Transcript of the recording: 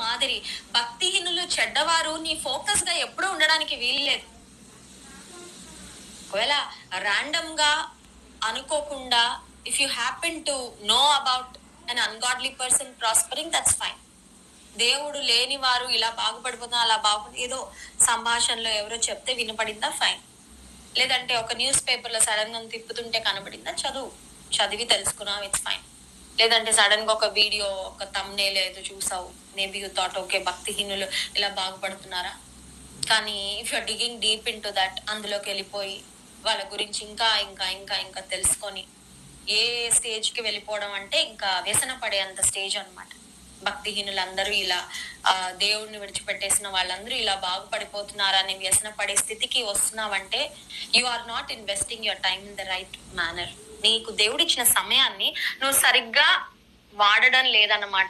మాదిరి భక్తిహీనులు చెడ్డవారు నీ ఫోకస్ గా ఎప్పుడూ ఉండడానికి వీల్లేదు. ఒకవేళ ర్యాండమ్ గా అనుకోకుండా if you happen to know about an ungodly person prospering, that's fine. దేవుడు లేని వారు ఇలా బాగుపడిపోతున్నా అలా బాగుపడి ఏదో సంభాషణలో ఎవరో చెప్తే వినపడిందా, ఫైన్. లేదంటే ఒక న్యూస్ పేపర్ లో సడన్ గా తిప్పుతుంటే కనబడిందా, చదివి తెలుసుకున్నావు, ఇట్స్ ఫైన్. లేదంటే సడన్ గా ఒక వీడియో, ఒక థంబ్నెయిల్ ఏదో చూసావు, మేబీ యూ థాట్ ఓకే భక్తిహీనులు ఇలా బాగుపడుతున్నారా. కానీ if you're digging deep in to that, అందులోకి వెళ్ళిపోయి వాళ్ళ గురించి ఇంకా ఇంకా ఇంకా ఇంకా తెలుసుకొని ఏ స్టేజ్ కి వెళ్ళిపోవడం అంటే ఇంకా వ్యసన పడే అంత స్టేజ్ అనమాట. భక్తిహీనులందరూ ఇలా దేవుడిని విడిచిపెట్టేసిన వాళ్ళందరూ ఇలా బాగుపడిపోతున్నారా అని వ్యసన పడే స్థితికి వస్తున్నావంటే you are not investing your time in the right manner. నీకు దేవుడిచ్చిన సమయాన్ని నువ్వు సరిగ్గా వాడడం లేదన్నమాట.